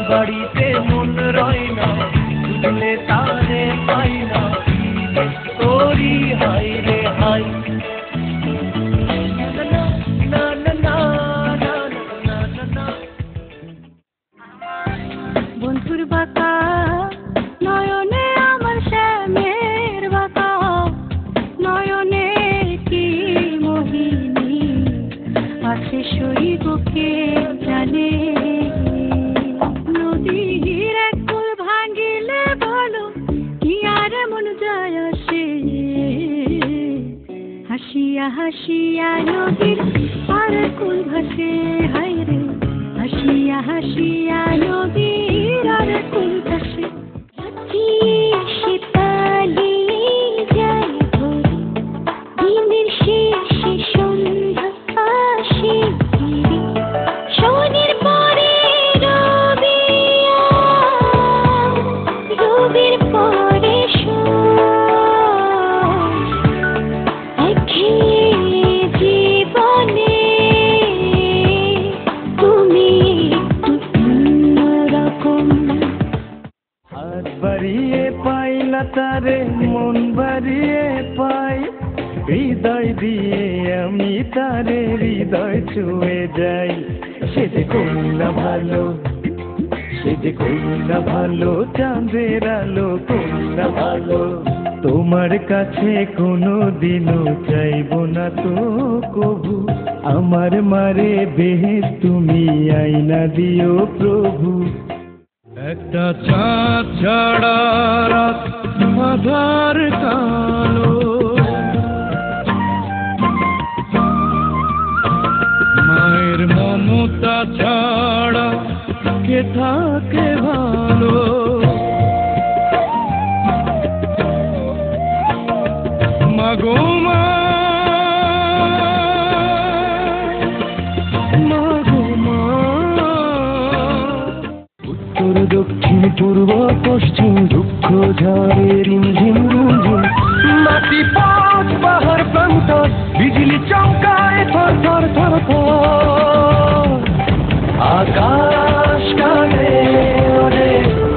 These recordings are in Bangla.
বাড়িতে মন রয় না, বুঝলে তারে পাই না, করি হাই রে হাই। বন্ধুর বাঁকা নয়নে আমার শ্যামের বাঁকা নয়নে কি মোহিনী আছে সইবকে জানে। নদীর এক কুল ভাঙিলে বলো কি আর মন যায় আসে। হাসিয়া হাসিয়া নদীর আর কুল ভাসে হায় রে। হাসিয়া হাসিয়া নদীর আর কুল ভাসে। শীতালি যায় ভোরে দিনের শেষে সন্ধ্যা আসে ফিরে। শনির পরে রবি রবির পরে জীবনে তুমি অন্যরকম। হাত বাড়িয়ে পাই না তারে, মন বাড়িয়ে পাই, হৃদয় দিয়ে আমি তারে হৃদয় ছুঁয়ে যাই। সে যে কইলা ভালো, সে যে কইলা ভালো, চাঁদের আলো কইলা ভালো। তোমার কাছে কোনো দিনও চাইব না তো কবু, আমার মারে বেহেশ তুমি আইনা দিও প্রভু। একটা চাঁদ ছাড়া রাত আধার কালো, মায়ের মমতা ছাড়া কে থাকে ভালো। মাগো মা, মাগো মা, উত্তর দক্ষিণ পূর্ব পশ্চিম দুঃখ ঝড়ে রিমঝিম রিমঝিম। মাটি পথ পাহাড় প্রান্ত বিজলি চমকায় থর থর থর থর। আকাশ কাঁদে ওরে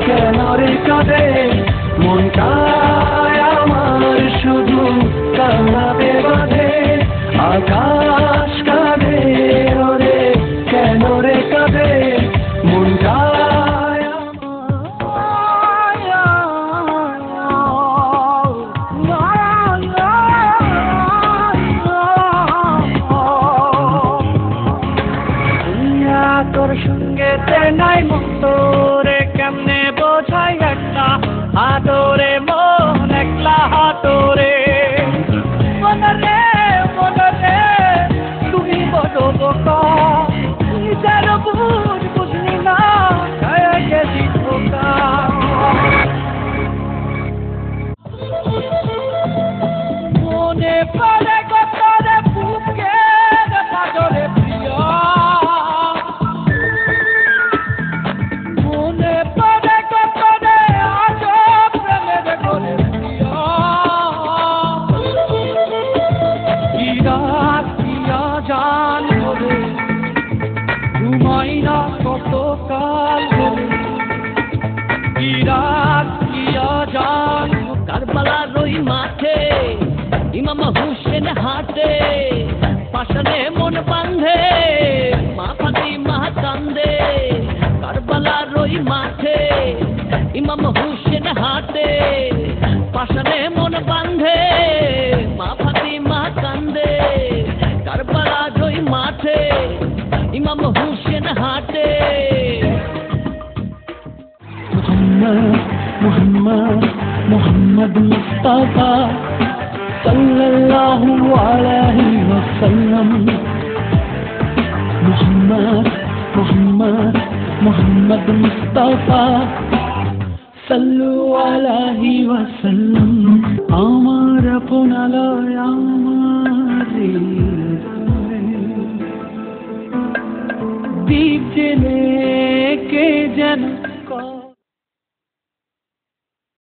কেন রে কাঁদে, মনটায় আমার শুধু কান্নাতে বাঁধে। আকাশ কাঁদে ওরে কেন রে কাঁদে, মনটায় তোর সঙ্গে নাই মন্তরে কেমনে বোঝাই একটা হাতরে মন একলা হাতরে। মনরে মনরে তুমি বড় বোকা, নিজের বুঝ বুঝলি না গেছি বোকা। মনে পড়ে গোতরে বুকে সাগরে প্রিয়, মনে পড়ে গোতরে আজ প্রেমের ঘরে প্রিয়। কি রাত কিয়া জান ধরে ঘুমাই না কত কাল ধরে। কি রাত কিয়া জান কারবালার ওই মাঠে ইমাম হুসেন হাটে পাশানে মন বাঁধে মা ফাতিমা কান্দে। কারবালার ওই মাঠে ইমাম হুসেন হাটে পাশানে মন বাঁধে মা ফাতিমা কান্দে। কারবালার ওই মাঠে ইমাম হুসেন হাটে। মোহাম্মদ মোহাম্মদ মোহাম্মদ মুস্তাফা সাল্লাল্লাহু আলাইহি ওয়াসাল্লাম। মোহাম্মদ মোহাম্মদ মোহাম্মদ মুস্তাফা সাল্লু আলাইহি ওয়াসাল্লাম। আমার আপন আলোয় আমার দীপ জেলে কে যেন